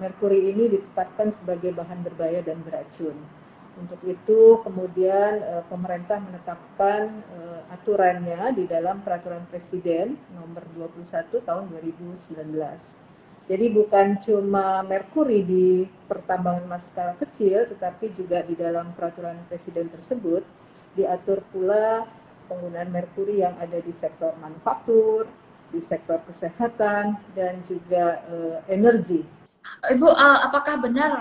merkuri ini ditetapkan sebagai bahan berbahaya dan beracun. Untuk itu kemudian pemerintah menetapkan aturannya di dalam Peraturan Presiden nomor 21 tahun 2019. Jadi bukan cuma merkuri di pertambangan emas skala kecil, tetapi juga di dalam Peraturan Presiden tersebut diatur pula penggunaan merkuri yang ada di sektor manufaktur, di sektor kesehatan, dan juga energi. Ibu, apakah benar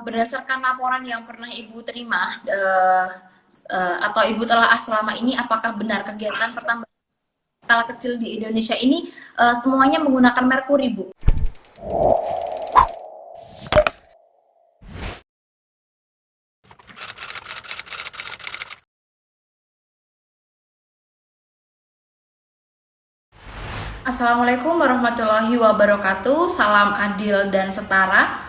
berdasarkan laporan yang pernah Ibu terima atau Ibu telah selama ini, apakah benar kegiatan pertambangan skala kecil di Indonesia ini semuanya menggunakan merkuri, Bu? Assalamualaikum warahmatullahi wabarakatuh. Salam adil dan setara.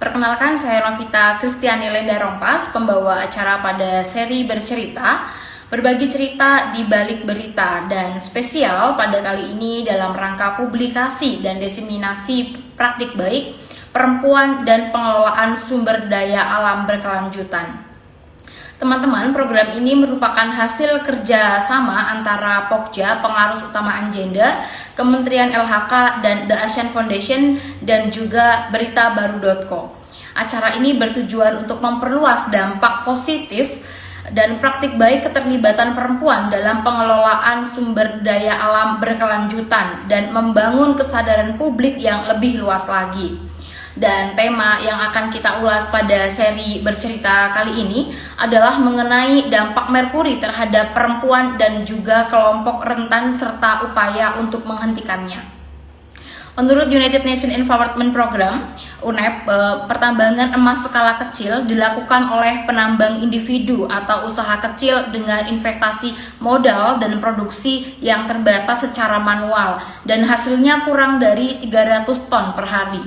Perkenalkan, saya Novita Kristiani Lenda Rompas, pembawa acara pada seri bercerita, berbagi cerita di balik berita, dan spesial pada kali ini dalam rangka publikasi dan diseminasi praktik baik perempuan dan pengelolaan sumber daya alam berkelanjutan. Teman-teman, program ini merupakan hasil kerja sama antara Pokja, Pengarus Utamaan Gender, Kementerian LHK, dan The Asian Foundation, dan juga beritabaru.co. Acara ini bertujuan untuk memperluas dampak positif dan praktik baik keterlibatan perempuan dalam pengelolaan sumber daya alam berkelanjutan dan membangun kesadaran publik yang lebih luas lagi. Dan tema yang akan kita ulas pada seri bercerita kali ini adalah mengenai dampak merkuri terhadap perempuan dan juga kelompok rentan serta upaya untuk menghentikannya. Menurut United Nations Environment Program, UNEP, pertambangan emas skala kecil dilakukan oleh penambang individu atau usaha kecil dengan investasi modal dan produksi yang terbatas secara manual dan hasilnya kurang dari 300 ton per hari.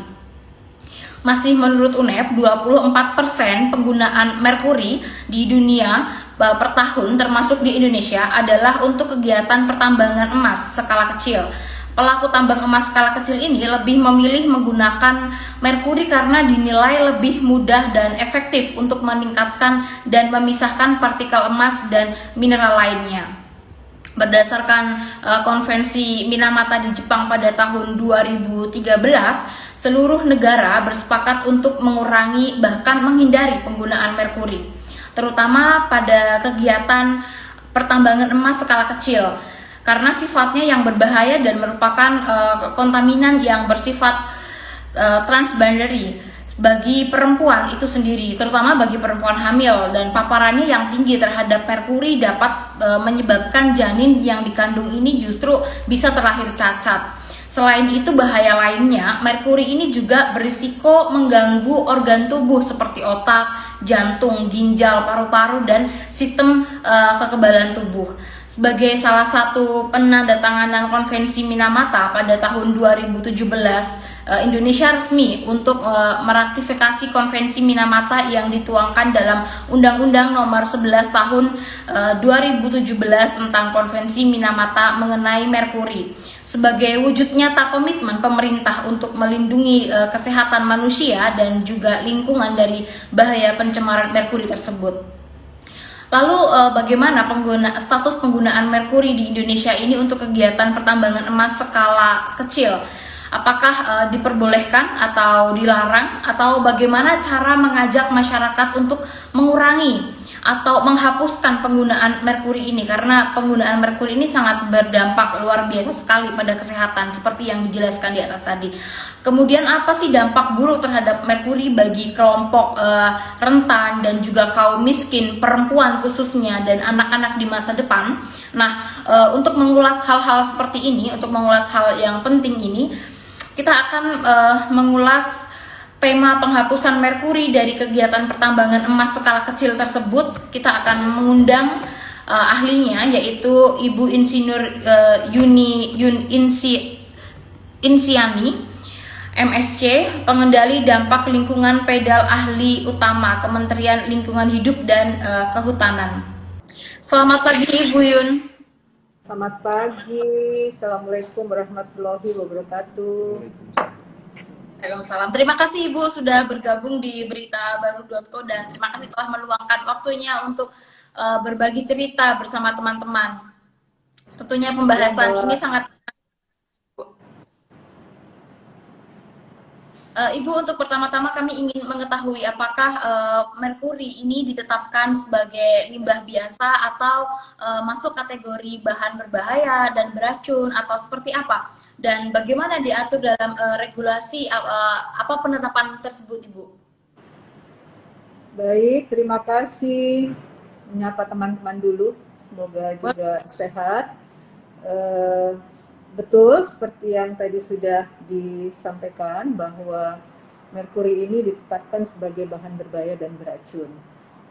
Masih menurut UNEP, 24% penggunaan merkuri di dunia per tahun termasuk di Indonesia adalah untuk kegiatan pertambangan emas skala kecil. Pelaku tambang emas skala kecil ini lebih memilih menggunakan merkuri karena dinilai lebih mudah dan efektif untuk meningkatkan dan memisahkan partikel emas dan mineral lainnya. Berdasarkan konvensi Minamata di Jepang pada tahun 2013, seluruh negara bersepakat untuk mengurangi bahkan menghindari penggunaan merkuri, terutama pada kegiatan pertambangan emas skala kecil, karena sifatnya yang berbahaya dan merupakan kontaminan yang bersifat transboundary bagi perempuan itu sendiri, terutama bagi perempuan hamil, dan paparannya yang tinggi terhadap merkuri dapat menyebabkan janin yang dikandung ini justru bisa terlahir cacat. Selain itu, bahaya lainnya, merkuri ini juga berisiko mengganggu organ tubuh seperti otak, jantung, ginjal, paru-paru, dan sistem kekebalan tubuh. Sebagai salah satu penandatanganan konvensi Minamata pada tahun 2017, Indonesia resmi untuk meratifikasi konvensi Minamata yang dituangkan dalam Undang-Undang Nomor 11 Tahun 2017 tentang Konvensi Minamata mengenai merkuri, sebagai wujud nyata komitmen pemerintah untuk melindungi kesehatan manusia dan juga lingkungan dari bahaya pencemaran merkuri tersebut. Lalu bagaimana status penggunaan merkuri di Indonesia ini untuk kegiatan pertambangan emas skala kecil? Apakah diperbolehkan atau dilarang, atau bagaimana cara mengajak masyarakat untuk mengurangi atau menghapuskan penggunaan merkuri ini, karena penggunaan merkuri ini sangat berdampak luar biasa sekali pada kesehatan seperti yang dijelaskan di atas tadi. Kemudian apa sih dampak buruk terhadap merkuri bagi kelompok rentan dan juga kaum miskin, perempuan khususnya, dan anak-anak di masa depan? Nah, untuk mengulas hal-hal seperti ini, untuk mengulas hal yang penting ini, kita akan mengulas tema penghapusan merkuri dari kegiatan pertambangan emas skala kecil tersebut. Kita akan mengundang ahlinya, yaitu Ibu Insinyur Insiani, MSc, pengendali dampak lingkungan pedal ahli utama Kementerian Lingkungan Hidup dan Kehutanan. Selamat pagi Ibu Yun. Selamat pagi, Assalamualaikum warahmatullahi wabarakatuh. Waalaikumsalam. Terima kasih Ibu sudah bergabung di beritabaru.co dan terima kasih telah meluangkan waktunya untuk berbagi cerita bersama teman-teman. Tentunya Ya, pembahasan ini Mbak. sangat Ibu, untuk pertama-tama kami ingin mengetahui apakah merkuri ini ditetapkan sebagai limbah biasa atau masuk kategori bahan berbahaya dan beracun atau seperti apa? Dan bagaimana diatur dalam regulasi apa penetapan tersebut, Ibu? Baik, terima kasih. Menyapa teman-teman dulu, semoga juga sehat. Eh, Betul, seperti yang tadi sudah disampaikan bahwa merkuri ini ditetapkan sebagai bahan berbahaya dan beracun.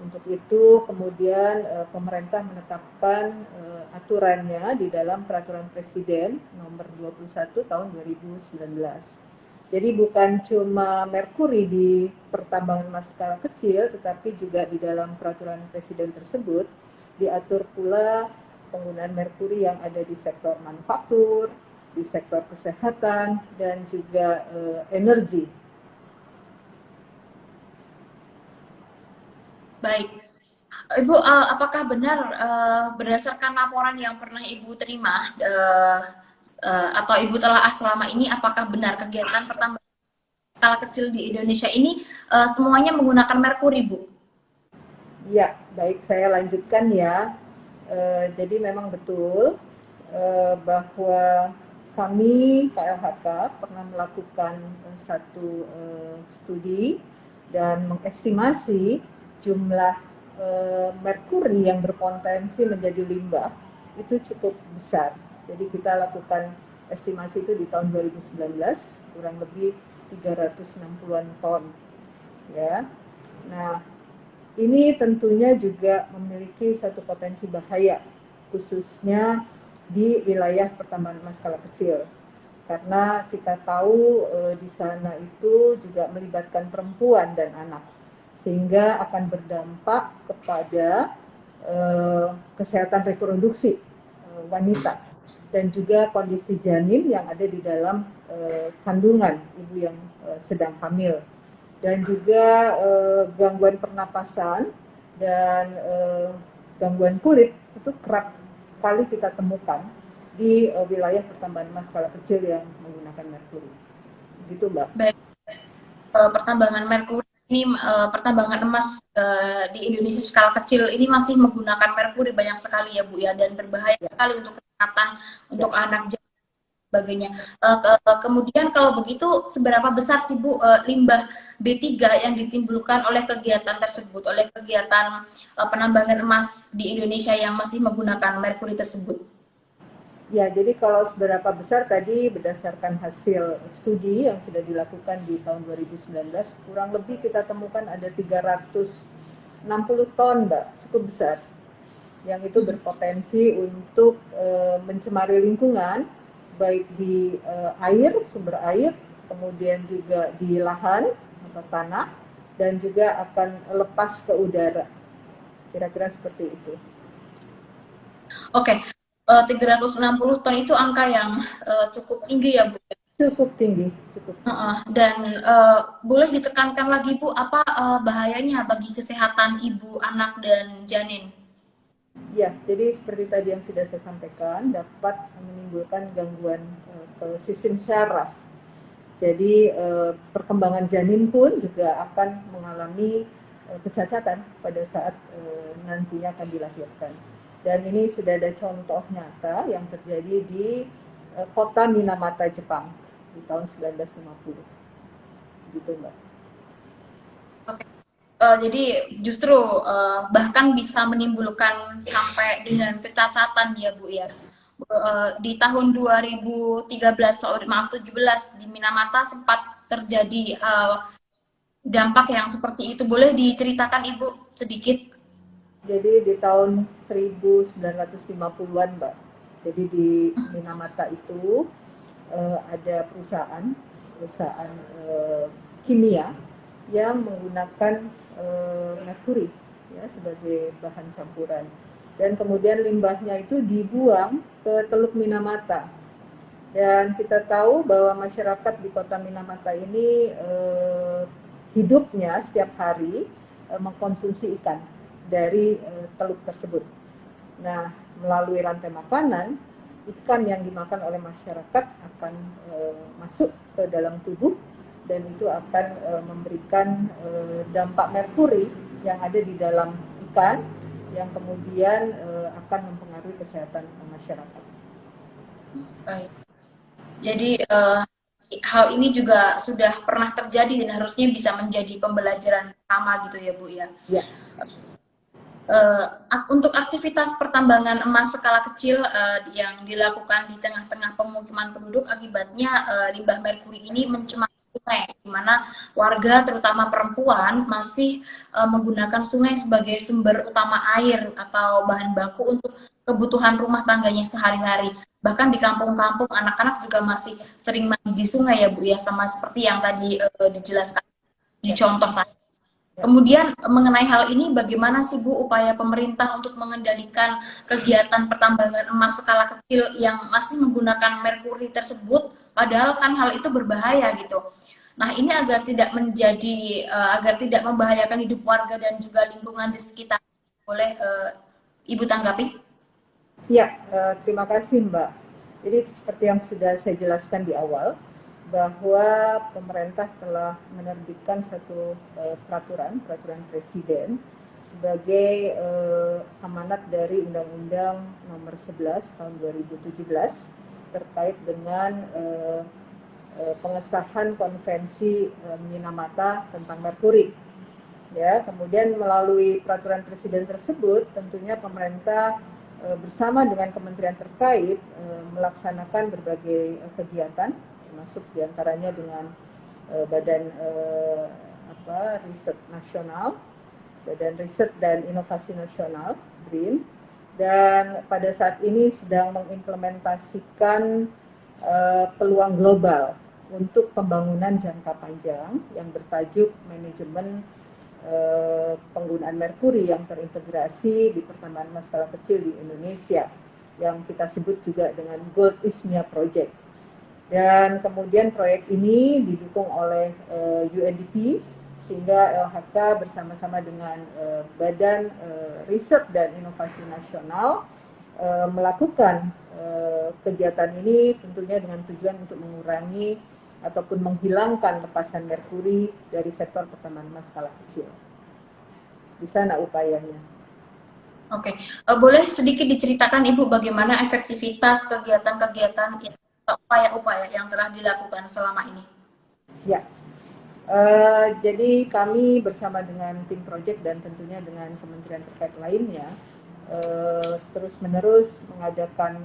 Untuk itu kemudian pemerintah menetapkan aturannya di dalam Peraturan Presiden Nomor 21 Tahun 2019. Jadi bukan cuma merkuri di pertambangan emas skala kecil, tetapi juga di dalam Peraturan Presiden tersebut diatur pula penggunaan merkuri yang ada di sektor manufaktur, di sektor kesehatan, dan juga energi. Baik. Ibu, apakah benar berdasarkan laporan yang pernah Ibu terima atau Ibu telah selama ini, apakah benar kegiatan pertambangan skala kecil di Indonesia ini semuanya menggunakan merkuri, Bu? Ya, baik, saya lanjutkan ya. Jadi memang betul bahwa kami KLHK pernah melakukan satu studi dan mengestimasi jumlah merkuri yang berpotensi menjadi limbah itu cukup besar. Jadi kita lakukan estimasi itu di tahun 2019 kurang lebih 360-an ton ya. Nah, ini tentunya juga memiliki satu potensi bahaya, khususnya di wilayah pertambangan emas skala kecil. Karena kita tahu di sana itu juga melibatkan perempuan dan anak, sehingga akan berdampak kepada kesehatan reproduksi wanita dan juga kondisi janin yang ada di dalam kandungan ibu yang sedang hamil. Dan juga gangguan pernapasan dan gangguan kulit itu kerap kali kita temukan di wilayah pertambangan emas skala kecil yang menggunakan merkuri. Begitu, Mbak. Baik, pertambangan merkuri ini, pertambangan emas di Indonesia skala kecil ini masih menggunakan merkuri banyak sekali ya Bu ya, dan berbahaya Ya, sekali untuk kesehatan, untuk ya. anak sebagainya. Kemudian kalau begitu seberapa besar sih Bu limbah B3 yang ditimbulkan oleh kegiatan tersebut, oleh kegiatan penambangan emas di Indonesia yang masih menggunakan merkuri tersebut? Ya, jadi kalau seberapa besar tadi berdasarkan hasil studi yang sudah dilakukan di tahun 2019, kurang lebih kita temukan ada 360 ton, Mbak, cukup besar. Yang itu berpotensi untuk mencemari lingkungan, baik di air, sumber air, kemudian juga di lahan atau tanah, dan juga akan lepas ke udara. Kira-kira seperti itu. Oke, 360 ton itu angka yang cukup tinggi ya Bu. Cukup tinggi, cukup tinggi. Dan boleh ditekankan lagi Bu, apa bahayanya bagi kesehatan ibu, anak, dan janin? Ya, jadi seperti tadi yang sudah saya sampaikan, dapat menimbulkan gangguan ke sistem syaraf. Jadi perkembangan janin pun juga akan mengalami kecacatan pada saat nantinya akan dilahirkan. Dan ini sudah ada contoh nyata yang terjadi di kota Minamata, Jepang di tahun 1950. Gitu, Mbak. Oke. Jadi justru bahkan bisa menimbulkan sampai dengan kecacatan ya Bu ya. Di tahun 2013, maaf 17 di Minamata sempat terjadi dampak yang seperti itu. Boleh diceritakan Ibu sedikit? Jadi di tahun 1950-an, Mbak. Jadi di Minamata itu ada perusahaan kimia yang menggunakan merkuri ya sebagai bahan campuran, dan kemudian limbahnya itu dibuang ke Teluk Minamata. Dan kita tahu bahwa masyarakat di Kota Minamata ini hidupnya setiap hari mengkonsumsi ikan dari teluk tersebut. Nah, melalui rantai makanan, ikan yang dimakan oleh masyarakat akan masuk ke dalam tubuh dan itu akan memberikan dampak merkuri yang ada di dalam ikan yang kemudian akan mempengaruhi kesehatan masyarakat. Baik. Jadi hal ini juga sudah pernah terjadi dan harusnya bisa menjadi pembelajaran sama gitu ya Bu ya. Ya. Untuk aktivitas pertambangan emas skala kecil yang dilakukan di tengah-tengah pemukiman penduduk akibatnya limbah merkuri ini mencemari sungai, di mana warga terutama perempuan masih menggunakan sungai sebagai sumber utama air atau bahan baku untuk kebutuhan rumah tangganya sehari-hari. Bahkan di kampung-kampung anak-anak juga masih sering mandi di sungai ya Bu ya, sama seperti yang tadi dijelaskan di contoh tadi. Kemudian mengenai hal ini bagaimana sih Bu upaya pemerintah untuk mengendalikan kegiatan pertambangan emas skala kecil yang masih menggunakan merkuri tersebut, padahal kan hal itu berbahaya gitu. Nah ini agar tidak agar tidak membahayakan hidup warga dan juga lingkungan di sekitar. Boleh Ibu tanggapi? Ya, terima kasih Mbak. Jadi seperti yang sudah saya jelaskan di awal, bahwa pemerintah telah menerbitkan satu peraturan presiden sebagai amanat dari Undang-Undang Nomor 11 Tahun 2017 terkait dengan pengesahan Konvensi Minamata tentang merkuri. Ya, kemudian melalui peraturan presiden tersebut, tentunya pemerintah bersama dengan kementerian terkait melaksanakan berbagai kegiatan, termasuk diantaranya dengan Badan Riset Nasional, Badan Riset dan Inovasi Nasional (BRIN), dan pada saat ini sedang mengimplementasikan peluang global untuk pembangunan jangka panjang yang bertajuk manajemen penggunaan merkuri yang terintegrasi di pertambangan emas skala kecil di Indonesia yang kita sebut juga dengan Gold ISMIA Project. Dan kemudian proyek ini didukung oleh UNDP sehingga LHK bersama-sama dengan Badan Riset dan Inovasi Nasional melakukan kegiatan ini tentunya dengan tujuan untuk mengurangi ataupun menghilangkan lepasan merkuri dari sektor pertambangan emas skala kecil. Di sana upayanya. Oke, boleh sedikit diceritakan Ibu bagaimana efektivitas kegiatan-kegiatan upaya-upaya yang telah dilakukan selama ini? Ya, jadi kami bersama dengan tim project dan tentunya dengan kementerian terkait lainnya terus-menerus mengadakan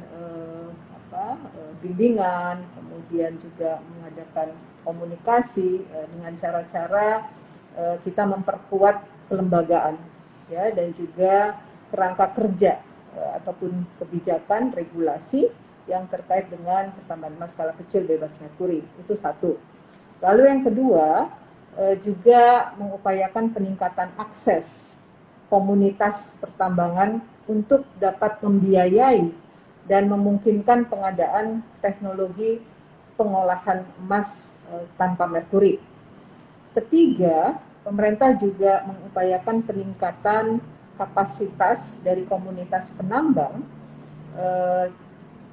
bimbingan, kemudian juga mengadakan komunikasi dengan cara-cara kita memperkuat kelembagaan, ya, dan juga kerangka kerja ataupun kebijakan regulasi yang terkait dengan pertambangan emas skala kecil bebas merkuri. Itu satu. Lalu yang kedua juga mengupayakan peningkatan akses komunitas pertambangan untuk dapat membiayai dan memungkinkan pengadaan teknologi pengolahan emas tanpa merkuri. Ketiga, pemerintah juga mengupayakan peningkatan kapasitas dari komunitas penambang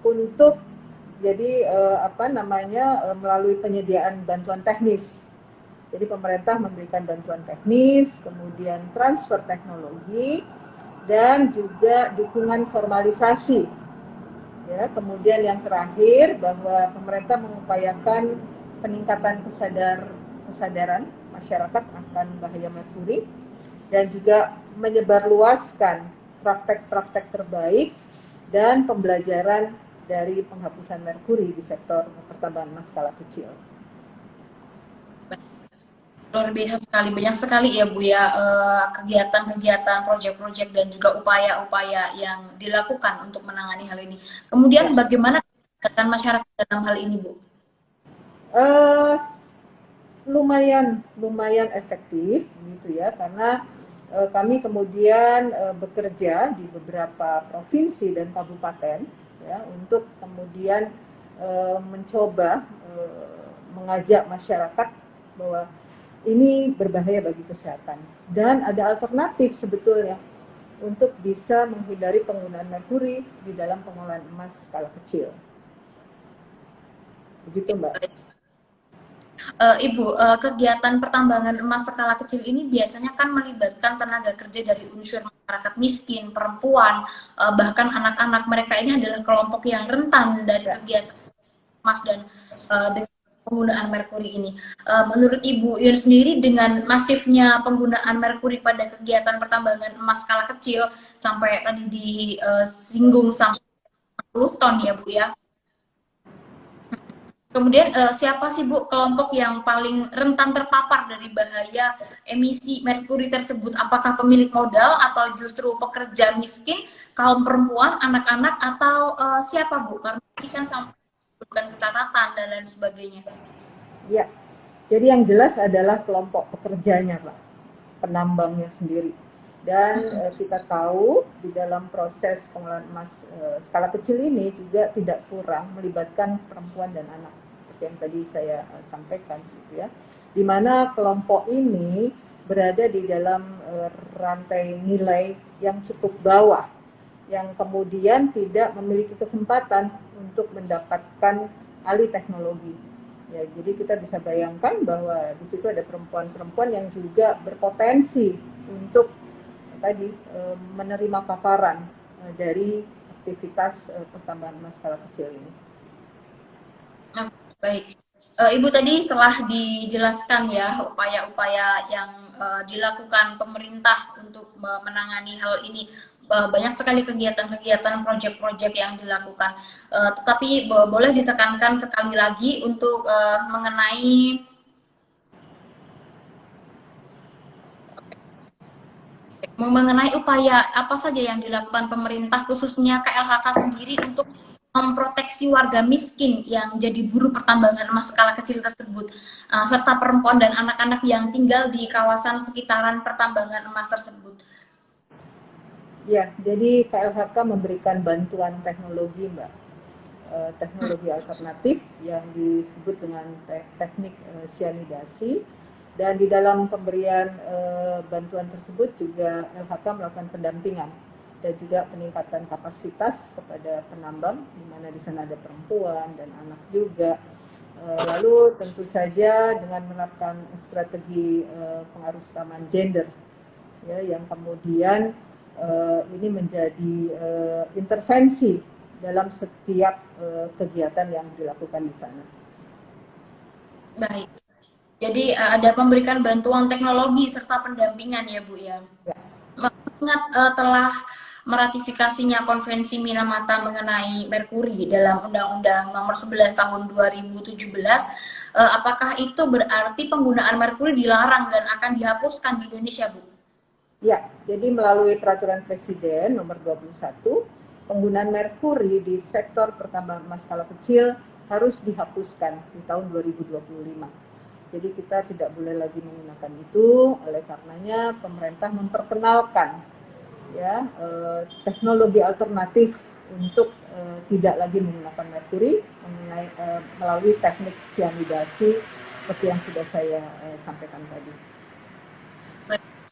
untuk jadi melalui penyediaan bantuan teknis. Jadi pemerintah memberikan bantuan teknis, kemudian transfer teknologi, dan juga dukungan formalisasi. Ya, kemudian yang terakhir bahwa pemerintah mengupayakan peningkatan kesadaran masyarakat akan bahaya merkuri dan juga menyebarluaskan praktek-praktek terbaik dan pembelajaran dari penghapusan merkuri di sektor pertambangan emas skala kecil. Luar biasa sekali, banyak sekali ya Bu ya kegiatan-kegiatan, proyek-proyek dan juga upaya-upaya yang dilakukan untuk menangani hal ini. Kemudian bagaimana kegiatan masyarakat dalam hal ini Bu? Lumayan efektif gitu ya, karena kami kemudian bekerja di beberapa provinsi dan kabupaten ya untuk kemudian mencoba mengajak masyarakat bahwa ini berbahaya bagi kesehatan dan ada alternatif sebetulnya untuk bisa menghindari penggunaan merkuri di dalam pengolahan emas skala kecil. Begitu, Mbak. Ibu, kegiatan pertambangan emas skala kecil ini biasanya kan melibatkan tenaga kerja dari unsur masyarakat miskin, perempuan, bahkan anak-anak. Mereka ini adalah kelompok yang rentan dari kegiatan emas dan dengan penggunaan merkuri ini. Menurut Ibu Yun sendiri, dengan masifnya penggunaan merkuri pada kegiatan pertambangan emas skala kecil sampai tadi disinggung sampai 40 ton ya Bu ya. Kemudian siapa sih Bu kelompok yang paling rentan terpapar dari bahaya emisi merkuri tersebut? Apakah pemilik modal atau justru pekerja miskin, kaum perempuan, anak-anak, atau siapa Bu? Karena ini kan bukan catatan dan lain sebagainya. Ya, jadi yang jelas adalah kelompok pekerjanya, Pak, penambangnya sendiri. Dan kita tahu di dalam proses pengolahan emas skala kecil ini juga tidak kurang melibatkan perempuan dan anak, seperti yang tadi saya sampaikan, gitu ya. Di mana kelompok ini berada di dalam rantai nilai yang cukup bawah, yang kemudian tidak memiliki kesempatan untuk mendapatkan alih teknologi. Ya, jadi kita bisa bayangkan bahwa di situ ada perempuan-perempuan yang juga berpotensi untuk tadi menerima paparan dari aktivitas pertambangan emas skala kecil ini. Baik, Ibu tadi setelah dijelaskan ya upaya-upaya yang dilakukan pemerintah untuk menangani hal ini, banyak sekali kegiatan-kegiatan, proyek-proyek yang dilakukan. Tetapi boleh ditekankan sekali lagi untuk mengenai upaya apa saja yang dilakukan pemerintah khususnya KLHK sendiri untuk memproteksi warga miskin yang jadi buruh pertambangan emas skala kecil tersebut, serta perempuan dan anak-anak yang tinggal di kawasan sekitaran pertambangan emas tersebut. Ya, jadi KLHK memberikan bantuan teknologi, Mbak, teknologi alternatif yang disebut dengan teknik cyanidasi. Dan di dalam pemberian bantuan tersebut juga LHK melakukan pendampingan dan juga peningkatan kapasitas kepada penambang, di mana di sana ada perempuan dan anak juga. Lalu tentu saja dengan menerapkan strategi pengarusutamaan gender, ya, yang kemudian ini menjadi intervensi dalam setiap kegiatan yang dilakukan di sana. Baik. Jadi ada memberikan bantuan teknologi serta pendampingan ya Bu ya. Mengingat telah meratifikasinya Konvensi Minamata mengenai merkuri dalam Undang-Undang Nomor 11 Tahun 2017, apakah itu berarti penggunaan merkuri dilarang dan akan dihapuskan di Indonesia, Bu? Ya, jadi melalui Peraturan Presiden Nomor 21, penggunaan merkuri di sektor pertambangan emas skala kecil harus dihapuskan di tahun 2025. Jadi kita tidak boleh lagi menggunakan itu, oleh karenanya pemerintah memperkenalkan ya teknologi alternatif untuk tidak lagi menggunakan merkuri melalui teknik cyanidasi seperti yang sudah saya sampaikan tadi.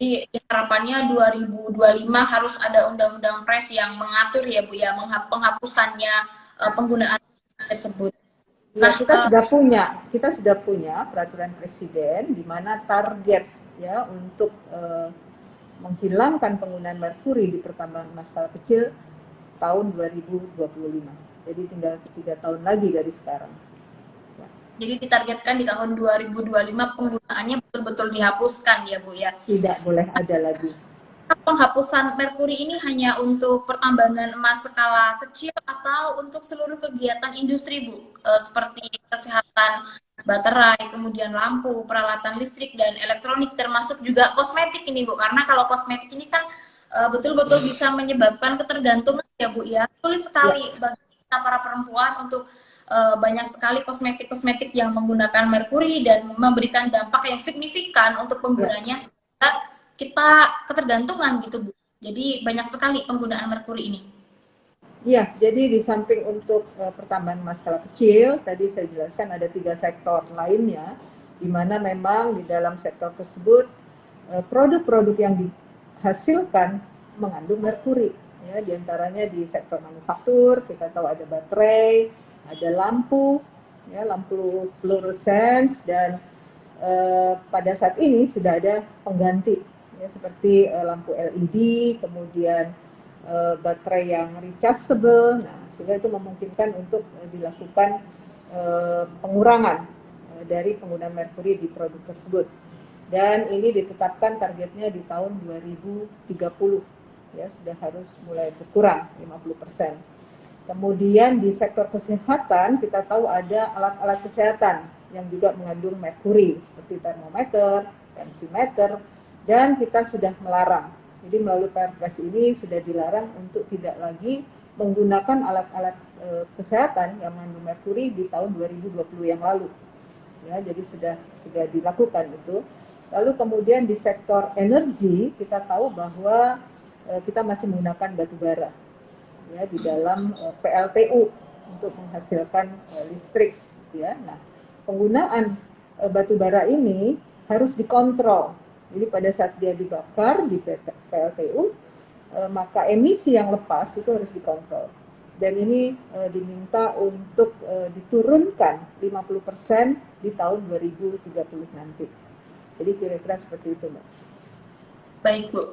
Jadi harapannya 2025 harus ada undang-undang pers yang mengatur ya Bu ya, penghapusannya penggunaan tersebut. Ya, kita sudah punya peraturan presiden di mana target ya untuk menghilangkan penggunaan merkuri di pertambangan emas skala kecil tahun 2025. Jadi tinggal 3 tahun lagi dari sekarang. Ya. Jadi ditargetkan di tahun 2025 penggunaannya betul-betul dihapuskan ya Bu ya. Tidak boleh ada lagi. Penghapusan merkuri ini hanya untuk pertambangan emas skala kecil atau untuk seluruh kegiatan industri Bu, seperti kesehatan, baterai, kemudian lampu, peralatan listrik dan elektronik, termasuk juga kosmetik ini Bu, karena kalau kosmetik ini kan betul-betul bisa menyebabkan ketergantungan ya Bu ya. Sulit sekali bagi kita para perempuan untuk banyak sekali kosmetik-kosmetik yang menggunakan merkuri dan memberikan dampak yang signifikan untuk penggunanya, sehingga kita ketergantungan gitu Bu. Jadi banyak sekali penggunaan merkuri ini. Iya, jadi di samping untuk pertambahan emas skala kecil, tadi saya jelaskan ada 3 sektor lainnya, di mana memang di dalam sektor tersebut produk-produk yang dihasilkan mengandung merkuri. Ya, diantaranya di sektor manufaktur, kita tahu ada baterai, ada lampu, ya, lampu fluorescence, dan pada saat ini sudah ada pengganti, ya, seperti lampu LED, kemudian baterai yang rechargeable. Nah, sehingga itu memungkinkan untuk dilakukan pengurangan dari penggunaan merkuri di produk tersebut. Dan ini ditetapkan targetnya di tahun 2030, ya, sudah harus mulai berkurang 50%. Kemudian di sektor kesehatan kita tahu ada alat-alat kesehatan yang juga mengandung merkuri seperti termometer, tensimeter, dan kita sudah melarang. Jadi melalui Perpres ini sudah dilarang untuk tidak lagi menggunakan alat-alat kesehatan yang mengandung merkuri di tahun 2020 yang lalu. Ya, jadi sudah dilakukan itu. Lalu kemudian di sektor energi kita tahu bahwa kita masih menggunakan batu bara, ya, di dalam PLTU untuk menghasilkan listrik, ya. Nah, penggunaan batu bara ini harus dikontrol. Jadi pada saat dia dibakar di PLTU, maka emisi yang lepas itu harus dikontrol. Dan ini diminta untuk diturunkan 50% di tahun 2030 nanti. Jadi kira-kira seperti itu, Mbak. Baik, Bu.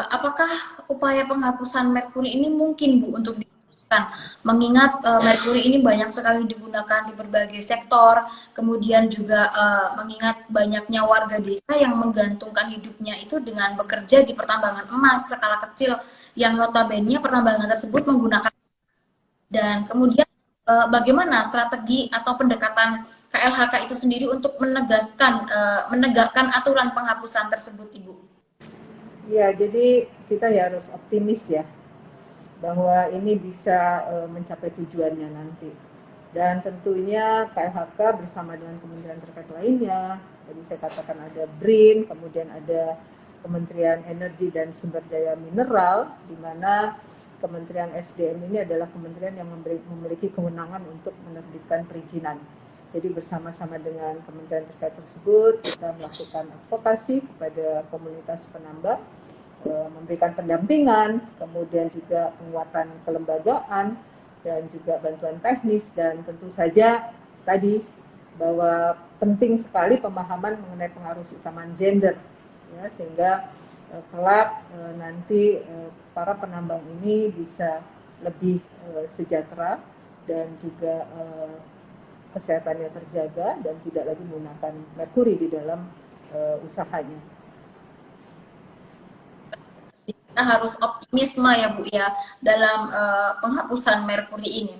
Apakah upaya penghapusan merkuri ini mungkin, Bu, untuk dilakukan? Mengingat merkuri ini banyak sekali digunakan di berbagai sektor, kemudian juga mengingat banyaknya warga desa yang menggantungkan hidupnya itu dengan bekerja di pertambangan emas skala kecil, yang notabene pertambangan tersebut menggunakan, dan kemudian bagaimana strategi atau pendekatan KLHK itu sendiri untuk menegakkan aturan penghapusan tersebut, Ibu? Ya, jadi kita ya harus optimis ya bahwa ini bisa mencapai tujuannya nanti. Dan tentunya KLHK bersama dengan kementerian terkait lainnya, jadi saya katakan ada BRIN, kemudian ada Kementerian Energi dan Sumber Daya Mineral, di mana Kementerian SDM ini adalah kementerian yang memiliki kewenangan untuk menerbitkan perizinan. Jadi bersama-sama dengan kementerian terkait tersebut, kita melakukan advokasi kepada komunitas penambang, memberikan pendampingan, kemudian juga penguatan kelembagaan, dan juga bantuan teknis, dan tentu saja tadi bahwa penting sekali pemahaman mengenai pengaruh keutamaan gender, ya, sehingga kelak nanti para penambang ini bisa lebih sejahtera dan juga kesehatannya terjaga dan tidak lagi menggunakan merkuri di dalam usahanya. Kita harus optimisme ya, Bu, ya, dalam penghapusan merkuri ini.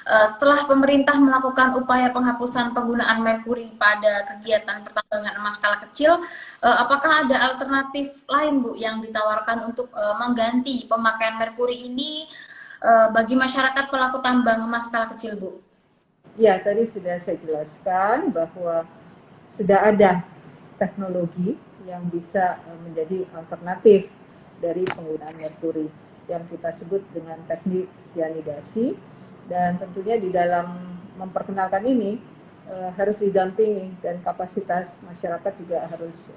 Setelah pemerintah melakukan upaya penghapusan penggunaan merkuri pada kegiatan pertambangan emas skala kecil, apakah ada alternatif lain, Bu, yang ditawarkan untuk mengganti pemakaian merkuri ini bagi masyarakat pelaku tambang emas skala kecil, Bu? Ya, tadi sudah saya jelaskan bahwa sudah ada teknologi yang bisa menjadi alternatif dari penggunaan merkuri yang kita sebut dengan teknik cyanidasi, dan tentunya di dalam memperkenalkan ini harus didampingi dan kapasitas masyarakat juga harus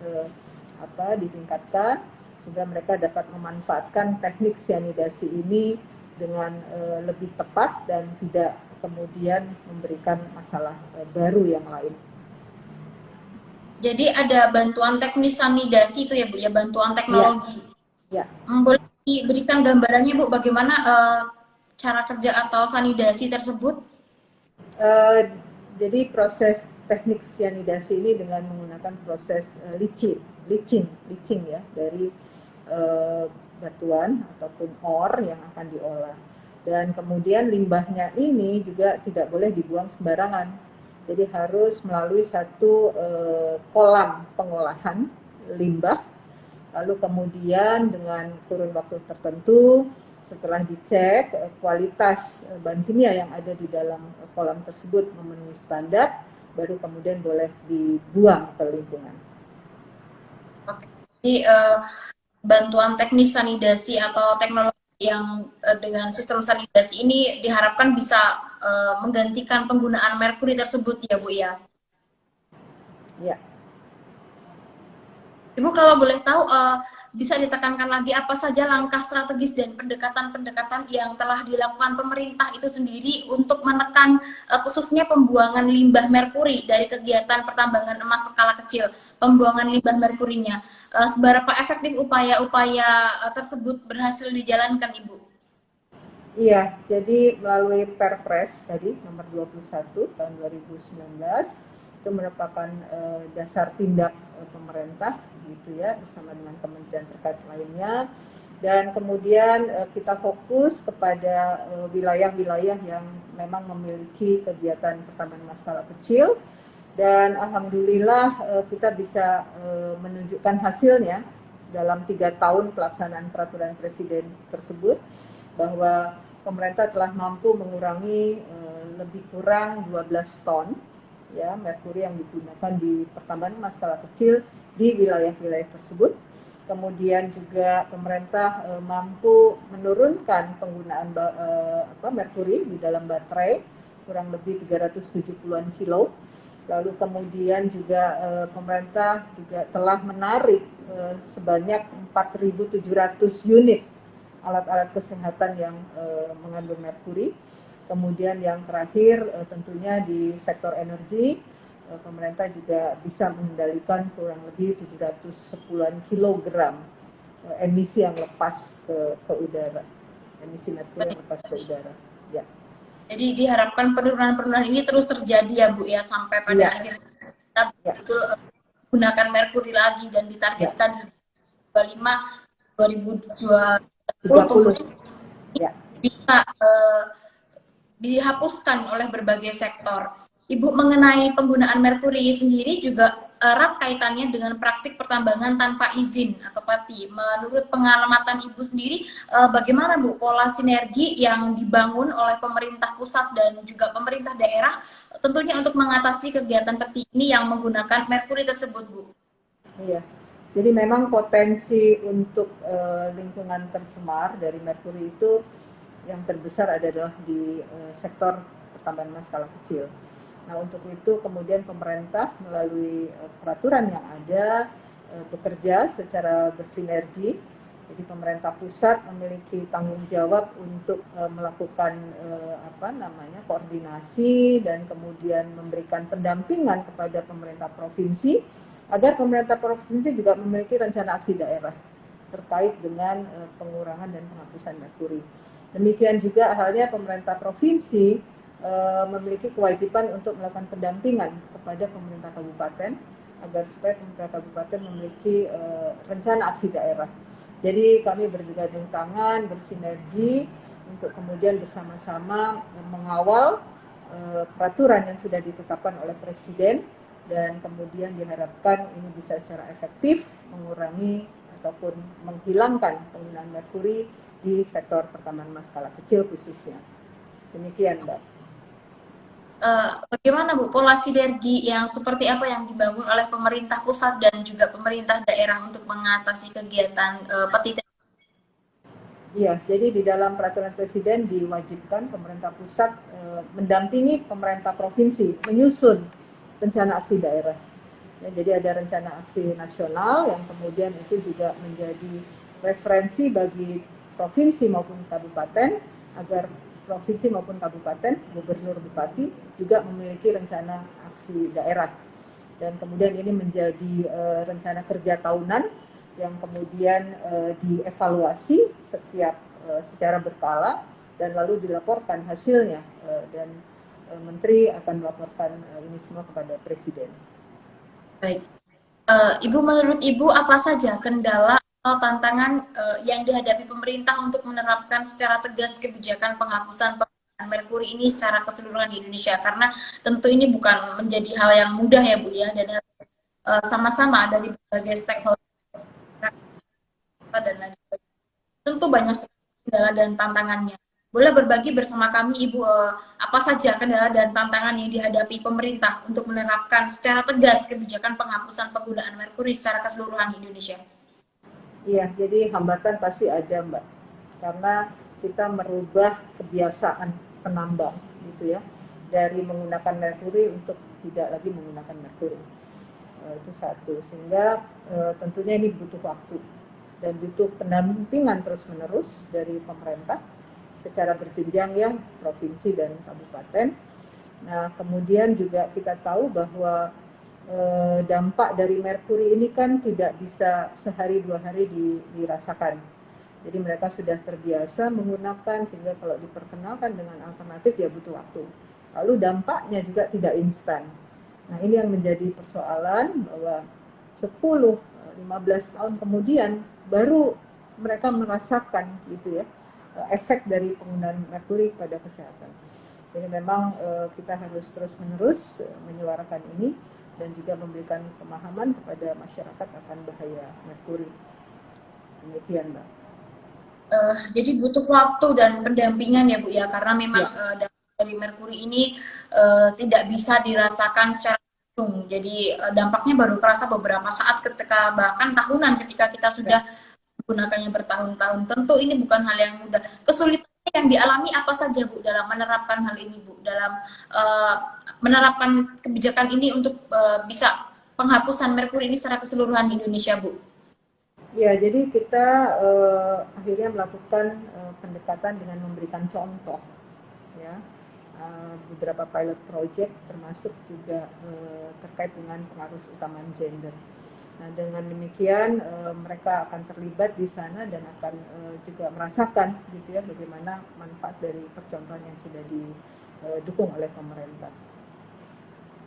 ditingkatkan sehingga mereka dapat memanfaatkan teknik cyanidasi ini dengan lebih tepat dan tidak kemudian memberikan masalah baru yang lain. Jadi ada bantuan teknis sanidasi itu ya, Bu, ya, bantuan teknologi. Ya. Boleh diberikan gambarannya, Bu, bagaimana cara kerja atau sanidasi tersebut? Jadi proses teknik cyanidasi ini dengan menggunakan proses leaching ya, dari batuan ataupun ore yang akan diolah. Dan kemudian limbahnya ini juga tidak boleh dibuang sembarangan. Jadi harus melalui satu kolam pengolahan limbah, lalu kemudian dengan kurun waktu tertentu setelah dicek kualitas bahan kimia yang ada di dalam kolam tersebut memenuhi standar, baru kemudian boleh dibuang ke lingkungan. Oke. Jadi bantuan teknis sanidasi atau teknologi yang dengan sistem sanitasi ini diharapkan bisa menggantikan penggunaan merkuri tersebut ya Bu ya. Ya. Ibu kalau boleh tahu bisa ditekankan lagi apa saja langkah strategis dan pendekatan-pendekatan yang telah dilakukan pemerintah itu sendiri untuk menekan khususnya pembuangan limbah merkuri dari kegiatan pertambangan emas skala kecil, pembuangan limbah merkurinya. Seberapa efektif upaya-upaya tersebut berhasil dijalankan, Ibu? Iya, jadi melalui Perpres tadi nomor 21 tahun 2019 itu merupakan dasar tindak pemerintah gitu ya, bersama dengan kementerian terkait lainnya, dan kemudian kita fokus kepada wilayah-wilayah yang memang memiliki kegiatan pertambangan skala kecil, dan alhamdulillah kita bisa menunjukkan hasilnya dalam 3 tahun pelaksanaan peraturan presiden tersebut, bahwa pemerintah telah mampu mengurangi lebih kurang 12 ton ya merkuri yang digunakan di pertambangan emas skala kecil di wilayah-wilayah tersebut. Kemudian juga pemerintah mampu menurunkan penggunaan merkuri di dalam baterai kurang lebih 370-an kilo. Lalu kemudian juga pemerintah juga telah menarik sebanyak 4.700 unit alat-alat kesehatan yang mengandung merkuri. Kemudian yang terakhir tentunya di sektor energi, pemerintah juga bisa mengendalikan kurang lebih 710-an kilogram emisi yang lepas ke udara, emisi merkuri yang lepas ke udara. Ya. Jadi diharapkan penurunan-penurunan ini terus terjadi ya Bu ya, sampai pada akhirnya kita betul gunakan merkuri lagi, dan ditargetkan di 2030 bisa dihapuskan oleh berbagai sektor. Ibu, mengenai penggunaan merkuri sendiri juga erat kaitannya dengan praktik pertambangan tanpa izin atau PATI. Menurut pengamatan Ibu sendiri, bagaimana Bu pola sinergi yang dibangun oleh pemerintah pusat dan juga pemerintah daerah tentunya untuk mengatasi kegiatan PATI ini yang menggunakan merkuri tersebut, Bu? Iya, jadi memang potensi untuk lingkungan tercemar dari merkuri itu yang terbesar adalah di sektor pertambangan emas skala kecil. Nah, untuk itu kemudian pemerintah melalui peraturan yang ada bekerja secara bersinergi. Jadi pemerintah pusat memiliki tanggung jawab untuk melakukan koordinasi dan kemudian memberikan pendampingan kepada pemerintah provinsi, agar pemerintah provinsi juga memiliki rencana aksi daerah terkait dengan pengurangan dan penghapusan merkuri. Demikian juga halnya pemerintah provinsi memiliki kewajiban untuk melakukan pendampingan kepada pemerintah kabupaten agar supaya pemerintah kabupaten memiliki rencana aksi daerah. Jadi kami bergandeng tangan, bersinergi untuk kemudian bersama-sama mengawal peraturan yang sudah ditetapkan oleh Presiden, dan kemudian diharapkan ini bisa secara efektif mengurangi ataupun menghilangkan penggunaan merkuri di sektor pertambangan emas skala kecil khususnya. Demikian, Mbak. Bagaimana Bu pola sinergi yang seperti apa yang dibangun oleh pemerintah pusat dan juga pemerintah daerah untuk mengatasi kegiatan PATI? Iya, jadi di dalam peraturan presiden diwajibkan pemerintah pusat mendampingi pemerintah provinsi menyusun rencana aksi daerah. Ya, jadi ada rencana aksi nasional yang kemudian itu juga menjadi referensi bagi provinsi maupun kabupaten, agar provinsi maupun kabupaten, gubernur, bupati juga memiliki rencana aksi daerah. Dan kemudian ini menjadi rencana kerja tahunan yang kemudian dievaluasi setiap secara berkala dan lalu dilaporkan hasilnya, dan menteri akan melaporkan ini semua kepada presiden. Baik, Ibu, menurut Ibu apa saja kendala atau tantangan yang dihadapi pemerintah untuk menerapkan secara tegas kebijakan penghapusan penggunaan merkuri ini secara keseluruhan di Indonesia? Karena tentu ini bukan menjadi hal yang mudah ya Bu ya, dan sama-sama dari berbagai stakeholder dan lain sebagainya. Tentu banyak kendala dan tantangannya. Boleh berbagi bersama kami Ibu apa saja kendala dan tantangan yang dihadapi pemerintah untuk menerapkan secara tegas kebijakan penghapusan penggunaan merkuri secara keseluruhan di Indonesia? Iya, jadi hambatan pasti ada, Mbak. karena kita merubah kebiasaan penambang gitu ya, dari menggunakan merkuri untuk tidak lagi menggunakan merkuri. Itu satu, sehingga tentunya ini butuh waktu dan butuh pendampingan terus-menerus dari pemerintah secara berjenjang ya, provinsi dan kabupaten. Nah, kemudian juga kita tahu bahwa dampak dari merkuri ini kan tidak bisa sehari dua hari dirasakan. Jadi mereka sudah terbiasa menggunakan, sehingga kalau diperkenalkan dengan alternatif ya butuh waktu. Lalu dampaknya juga tidak instan. Nah, ini yang menjadi persoalan, bahwa 10-15 tahun kemudian baru mereka merasakan gitu ya, efek dari penggunaan merkuri pada kesehatan. Jadi memang kita harus terus-menerus menyuarakan ini dan juga memberikan pemahaman kepada masyarakat akan bahaya merkuri. Demikian, Mbak. Jadi butuh waktu dan pendampingan ya Bu ya, karena memang Ya. dari merkuri ini tidak bisa dirasakan secara langsung. Jadi dampaknya baru terasa beberapa saat, ketika bahkan tahunan, ketika kita sudah menggunakannya bertahun-tahun. Tentu ini bukan hal yang mudah. Kesulitan yang dialami apa saja Bu dalam menerapkan hal ini Bu, dalam menerapkan kebijakan ini untuk bisa penghapusan merkuri ini secara keseluruhan di Indonesia Bu? Ya, jadi kita akhirnya melakukan pendekatan dengan memberikan contoh, ya, beberapa pilot project termasuk juga terkait dengan pengaruh utama gender. Nah, dengan demikian mereka akan terlibat di sana dan akan juga merasakan gitu ya bagaimana manfaat dari percontohan yang sudah didukung oleh pemerintah.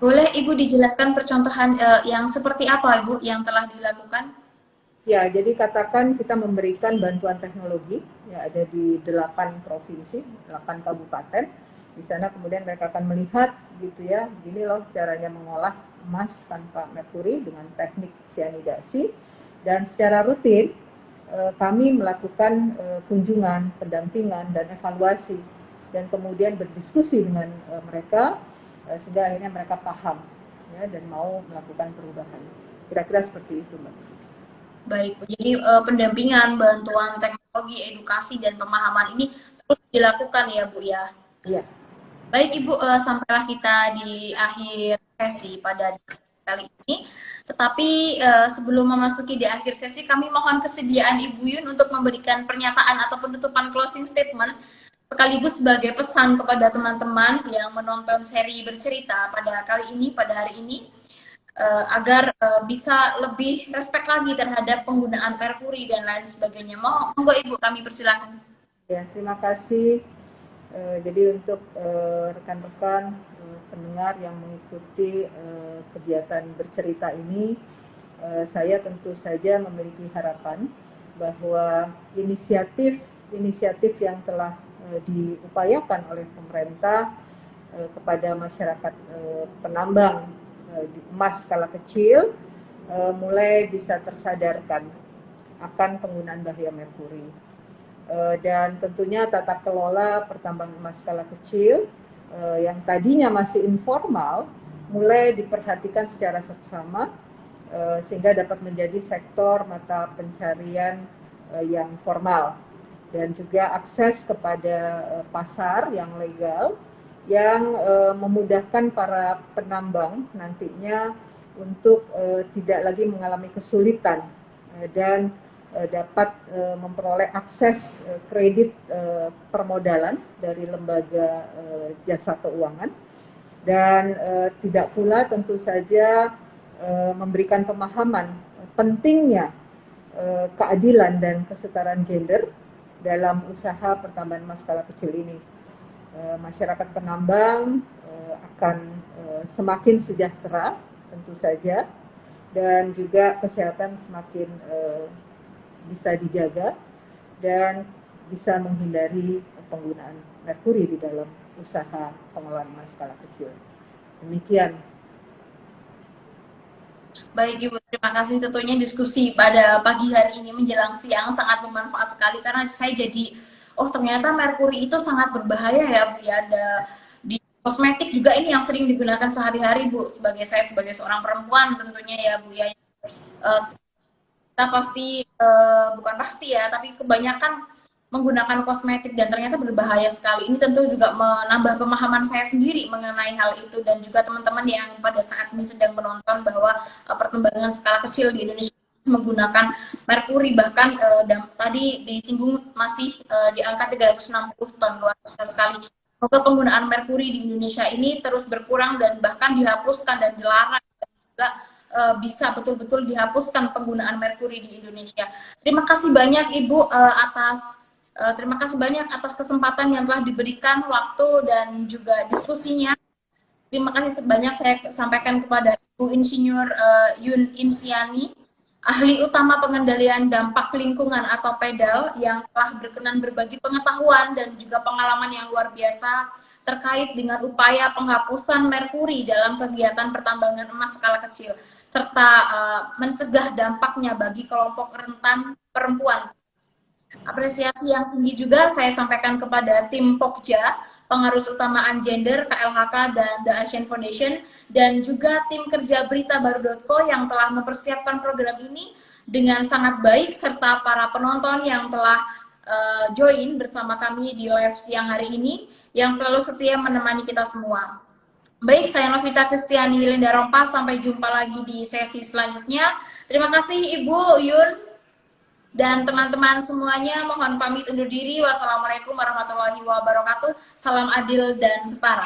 Boleh Ibu dijelaskan percontohan yang seperti apa Ibu yang telah dilakukan? Ya, jadi katakan kita memberikan bantuan teknologi, ya ada di 8 provinsi, 8 kabupaten. Di sana kemudian mereka akan melihat gitu ya, begini loh caranya mengolah emas tanpa merkuri dengan teknik cyanidasi. Dan secara rutin kami melakukan kunjungan, pendampingan, dan evaluasi. Dan kemudian berdiskusi dengan mereka, sehingga akhirnya mereka paham ya, dan mau melakukan perubahan. Kira-kira seperti itu, Mbak. Baik, jadi pendampingan, bantuan teknologi, edukasi, dan pemahaman ini terus dilakukan ya Bu ya. Iya. Baik Ibu, sampailah kita di akhir sesi pada kali ini. Tetapi sebelum memasuki di akhir sesi, kami mohon kesediaan Ibu Yun untuk memberikan pernyataan atau penutupan closing statement, sekaligus sebagai pesan kepada teman-teman yang menonton seri bercerita pada kali ini, pada hari ini, agar bisa lebih respect lagi terhadap penggunaan merkuri dan lain sebagainya. Monggo Ibu, kami persilakan. Ya, terima kasih. Jadi untuk rekan-rekan pendengar yang mengikuti kegiatan bercerita ini, saya tentu saja memiliki harapan bahwa inisiatif yang telah diupayakan oleh pemerintah kepada masyarakat penambang di emas skala kecil mulai bisa tersadarkan akan penggunaan bahaya merkuri. Dan tentunya tata kelola pertambangan emas skala kecil yang tadinya masih informal mulai diperhatikan secara seksama sehingga dapat menjadi sektor mata pencarian yang formal, dan juga akses kepada pasar yang legal yang memudahkan para penambang nantinya untuk tidak lagi mengalami kesulitan dan dapat memperoleh akses kredit permodalan dari lembaga jasa keuangan, dan tidak pula tentu saja memberikan pemahaman pentingnya keadilan dan kesetaraan gender dalam usaha pertambangan emas skala kecil ini. Masyarakat penambang akan semakin sejahtera tentu saja, dan juga kesehatan semakin bisa dijaga dan bisa menghindari penggunaan merkuri di dalam usaha pengolahan emas skala kecil. Demikian. Baik Ibu, terima kasih. Tentunya diskusi pada pagi hari ini menjelang siang sangat bermanfaat sekali, karena saya jadi, oh ternyata merkuri itu sangat berbahaya ya Bu ya. Ada di kosmetik juga ini yang sering digunakan sehari-hari Bu. Saya sebagai seorang perempuan tentunya ya Bu ya. Kita pasti, bukan pasti ya, tapi kebanyakan menggunakan kosmetik dan ternyata berbahaya sekali. Ini tentu juga menambah pemahaman saya sendiri mengenai hal itu, dan juga teman-teman yang pada saat ini sedang menonton bahwa pertumbuhan skala kecil di Indonesia menggunakan merkuri, bahkan tadi disinggung masih di angka 360 ton, luar biasa sekali. Semoga penggunaan merkuri di Indonesia ini terus berkurang dan bahkan dihapuskan dan dilarang, dan juga bisa betul-betul dihapuskan penggunaan merkuri di Indonesia. Terima kasih banyak Ibu terima kasih banyak atas kesempatan yang telah diberikan, waktu dan juga diskusinya. Terima kasih sebanyak saya sampaikan kepada Ibu Insinyur Yun Insiani, ahli utama pengendalian dampak lingkungan atau PEDAL, yang telah berkenan berbagi pengetahuan dan juga pengalaman yang luar biasa terkait dengan upaya penghapusan merkuri dalam kegiatan pertambangan emas skala kecil, serta mencegah dampaknya bagi kelompok rentan perempuan. Apresiasi yang tinggi juga saya sampaikan kepada tim Pokja, Pengarus Utamaan Gender, KLHK, dan The Asian Foundation, dan juga tim kerja beritabaru.co yang telah mempersiapkan program ini dengan sangat baik, serta para penonton yang telah join bersama kami di live siang hari ini, yang selalu setia menemani kita semua. Baik, saya Novita Kristiani Linda Rompas, sampai jumpa lagi di sesi selanjutnya. Terima kasih Ibu Yun dan teman-teman semuanya, mohon pamit undur diri. Wassalamualaikum warahmatullahi wabarakatuh. Salam adil dan setara.